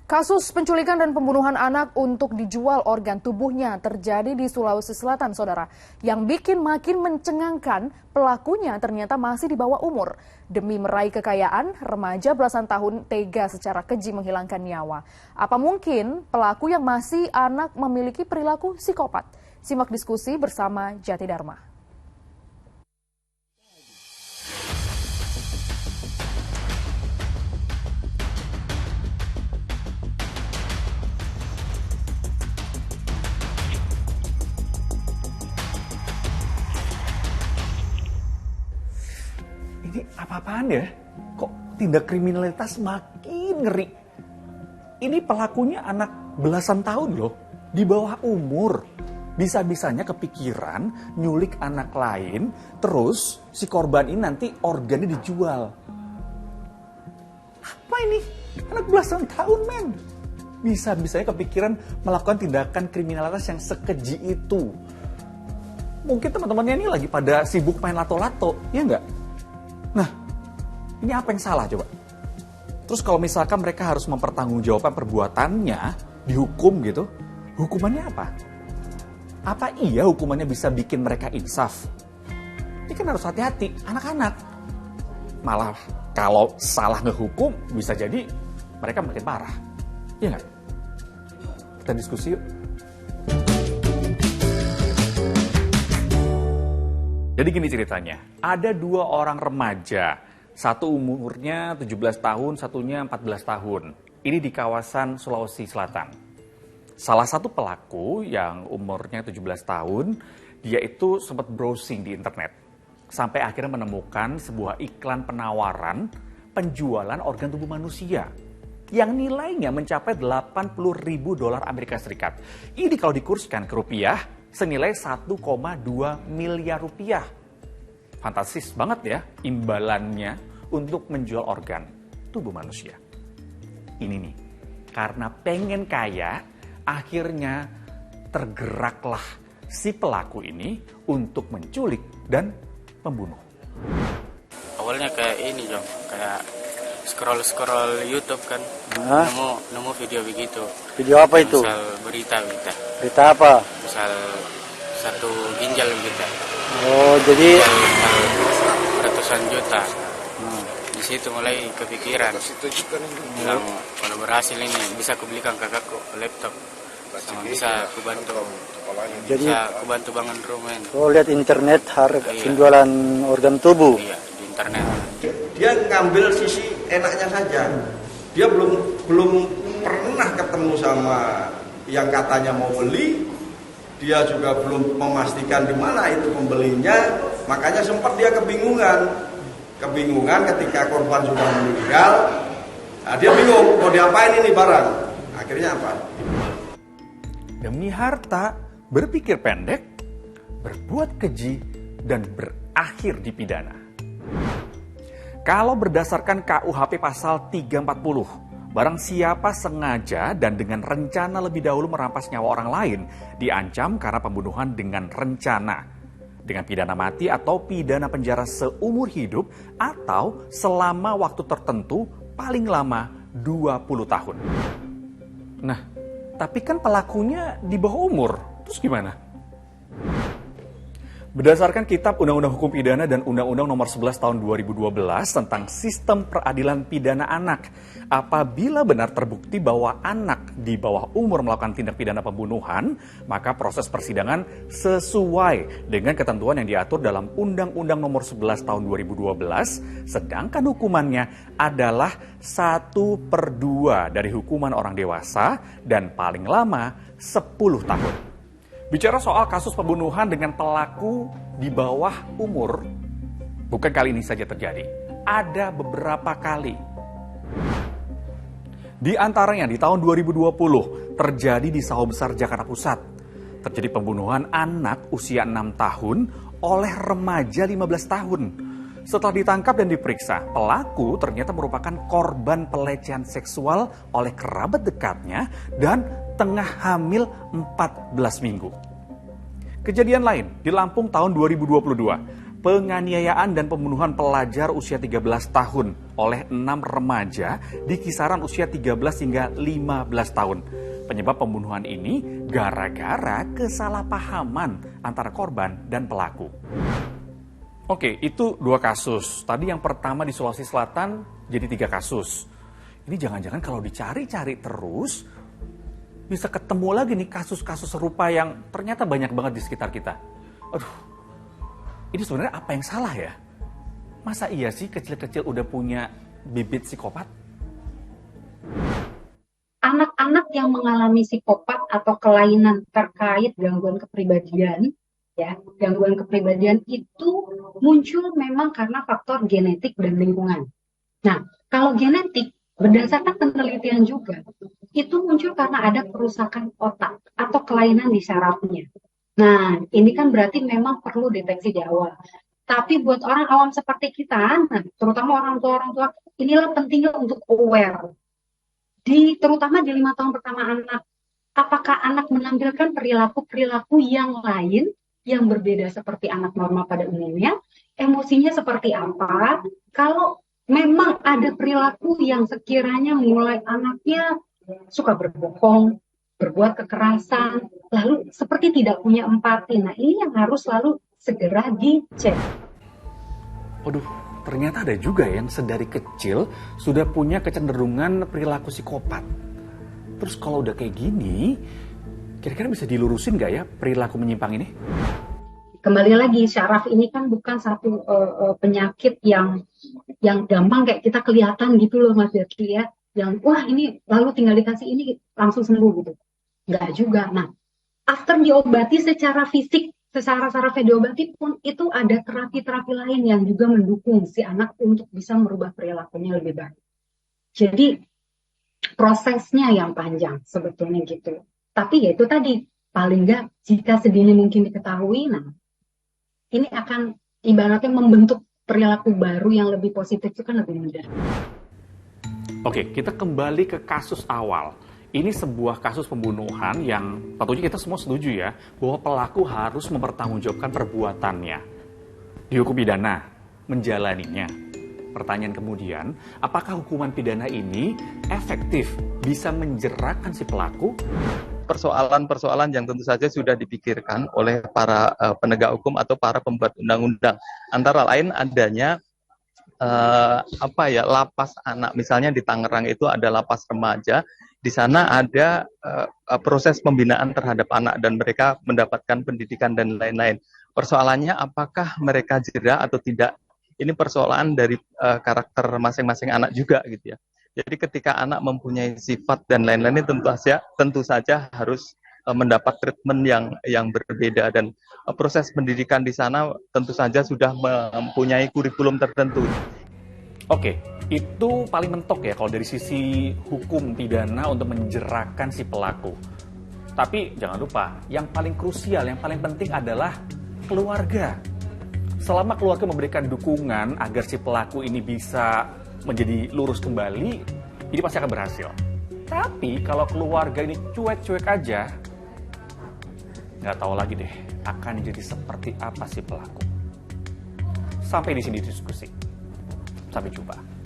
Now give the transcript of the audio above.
Kasus penculikan dan pembunuhan anak untuk dijual organ tubuhnya terjadi di Sulawesi Selatan, saudara. Yang bikin makin mencengangkan, pelakunya ternyata masih di bawah umur. Demi meraih kekayaan, remaja belasan tahun tega secara keji menghilangkan nyawa. Apa mungkin pelaku yang masih anak memiliki perilaku psikopat? Simak diskusi bersama Jati Dharma. Ini apa-apaan ya? Kok tindak kriminalitas makin ngeri? Ini pelakunya anak belasan tahun loh, di bawah umur. Bisa-bisanya kepikiran nyulik anak lain, terus si korban ini nanti organnya dijual. Apa ini? Anak belasan tahun, men. Bisa-bisanya kepikiran melakukan tindakan kriminalitas yang sekeji itu. Mungkin teman-temannya ini lagi pada sibuk main lato-lato, ya nggak? Nah, ini apa yang salah coba? Terus kalau misalkan mereka harus mempertanggungjawabkan perbuatannya, dihukum gitu, hukumannya apa? Apa iya hukumannya bisa bikin mereka insaf? Ini kan harus hati-hati, anak-anak. Malah kalau salah ngehukum, bisa jadi mereka makin parah. Iya nggak? Kita diskusi yuk. Jadi gini ceritanya, ada dua orang remaja, satu umurnya 17 tahun, satunya 14 tahun. Ini di kawasan Sulawesi Selatan. Salah satu pelaku yang umurnya 17 tahun, dia itu sempat browsing di internet. Sampai akhirnya menemukan sebuah iklan penawaran penjualan organ tubuh manusia. Yang nilainya mencapai $80.000 Amerika Serikat. Ini kalau dikurskan ke rupiah, senilai 1,2 miliar rupiah. Fantastis banget ya imbalannya untuk menjual organ tubuh manusia. Ini nih, karena pengen kaya, akhirnya tergeraklah si pelaku ini untuk menculik dan membunuh. Awalnya kayak ini, Jom, kayak scroll YouTube kan, nemu video begitu. Video apa itu? Misal berita. Berita apa? Misal satu ginjal berita. Oh, jadi Ratusan juta. Di situ mulai kepikiran. Bilang kalau berhasil ini bisa kubelikan kakakku laptop, sama bisa kubantu. Jadi Bisa kubantu bangun rumah ini. oh, lihat internet harga Iya. penjualan organ tubuh. Iya, di internet. Dia ngambil sisi enaknya saja. Dia belum pernah ketemu sama yang katanya mau beli. Dia juga belum memastikan di mana itu pembelinya. Makanya sempat dia kebingungan ketika korban sudah meninggal. Nah, dia bingung mau diapain ini barang. Akhirnya apa? Demi harta, berpikir pendek, berbuat keji, dan berakhir di pidana. Kalau berdasarkan KUHP pasal 340, barang siapa sengaja dan dengan rencana lebih dahulu merampas nyawa orang lain, diancam karena pembunuhan dengan rencana, dengan pidana mati atau pidana penjara seumur hidup, atau selama waktu tertentu paling lama 20 tahun. Nah, tapi kan pelakunya di bawah umur, terus gimana? Berdasarkan Kitab Undang-Undang Hukum Pidana dan Undang-Undang Nomor 11 Tahun 2012 tentang Sistem Peradilan Pidana Anak, apabila benar terbukti bahwa anak di bawah umur melakukan tindak pidana pembunuhan, maka proses persidangan sesuai dengan ketentuan yang diatur dalam Undang-Undang Nomor 11 Tahun 2012, sedangkan hukumannya adalah 1/2 dari hukuman orang dewasa dan paling lama 10 tahun. Bicara soal kasus pembunuhan dengan pelaku di bawah umur, bukan kali ini saja terjadi. Ada beberapa kali. Di antaranya di tahun 2020 terjadi di Sawah Besar, Jakarta Pusat. Terjadi pembunuhan anak usia 6 tahun oleh remaja 15 tahun. Setelah ditangkap dan diperiksa, pelaku ternyata merupakan korban pelecehan seksual oleh kerabat dekatnya dan tengah hamil 14 minggu. Kejadian lain di Lampung tahun 2022, penganiayaan dan pembunuhan pelajar usia 13 tahun oleh 6 remaja di kisaran usia 13 hingga 15 tahun. Penyebab pembunuhan ini gara-gara kesalahpahaman antara korban dan pelaku. Oke, itu 2 kasus. Tadi yang pertama di Sulawesi Selatan jadi 3 kasus. Ini jangan-jangan kalau dicari-cari terus, bisa ketemu lagi nih kasus-kasus serupa yang ternyata banyak banget di sekitar kita. Aduh, ini sebenarnya apa yang salah ya? Masa iya sih kecil-kecil udah punya bibit psikopat? Anak-anak yang mengalami psikopat atau kelainan terkait gangguan kepribadian, ya, gangguan kepribadian itu muncul memang karena faktor genetik dan lingkungan. Nah, kalau genetik, berdasarkan penelitian juga, itu muncul karena ada kerusakan otak atau kelainan di sarafnya. Nah, ini kan berarti memang perlu deteksi di awal. Tapi buat orang awam seperti kita, nah, terutama orang tua, inilah pentingnya untuk aware. Terutama di 5 tahun pertama anak, apakah anak menampilkan perilaku-perilaku yang lain, yang berbeda seperti anak normal pada umumnya, emosinya seperti apa, kalau memang ada perilaku yang sekiranya mulai anaknya suka berbohong, berbuat kekerasan, lalu seperti tidak punya empati. Nah, ini yang harus selalu segera dicek. Waduh, ternyata ada juga yang sedari kecil sudah punya kecenderungan perilaku psikopat. Terus kalau udah kayak gini, kira-kira bisa dilurusin nggak ya perilaku menyimpang ini? Kembali lagi, syaraf ini kan bukan satu penyakit yang gampang kayak kita kelihatan gitu loh Mas Berti ya. Yang wah ini lalu tinggal dikasih ini langsung sembuh gitu. Nggak juga. Nah, after diobati secara fisik, secara diobati pun itu ada terapi-terapi lain yang juga mendukung si anak untuk bisa merubah perilakunya lebih baik. Jadi prosesnya yang panjang sebetulnya gitu. Tapi ya itu tadi, paling nggak jika sedini mungkin diketahui, nah ini akan ibaratnya membentuk perilaku baru yang lebih positif itu kan lebih mudah. Oke, kita kembali ke kasus awal. Ini sebuah kasus pembunuhan yang tentunya kita semua setuju ya, bahwa pelaku harus mempertanggungjawabkan perbuatannya. Dihukum pidana, menjalaninya. Pertanyaan kemudian, apakah hukuman pidana ini efektif bisa menjeratkan si pelaku? Persoalan-persoalan yang tentu saja sudah dipikirkan oleh para penegak hukum atau para pembuat undang-undang. Antara lain adanya lapas anak. Misalnya di Tangerang itu ada lapas remaja. Di sana ada proses pembinaan terhadap anak dan mereka mendapatkan pendidikan dan lain-lain. Persoalannya apakah mereka jera atau tidak? Ini persoalan dari karakter masing-masing anak juga gitu ya. Jadi ketika anak mempunyai sifat dan lain-lain tentu saja harus mendapat treatment yang berbeda dan proses pendidikan di sana tentu saja sudah mempunyai kurikulum tertentu. Oke, itu paling mentok ya kalau dari sisi hukum pidana untuk menjeratkan si pelaku. Tapi jangan lupa, yang paling krusial, yang paling penting adalah keluarga. Selama keluarga memberikan dukungan agar si pelaku ini bisa menjadi lurus kembali, ini pasti akan berhasil. Tapi kalau keluarga ini cuek-cuek aja, nggak tahu lagi deh akan jadi seperti apa si pelaku. Sampai di sini diskusi. Sampai jumpa.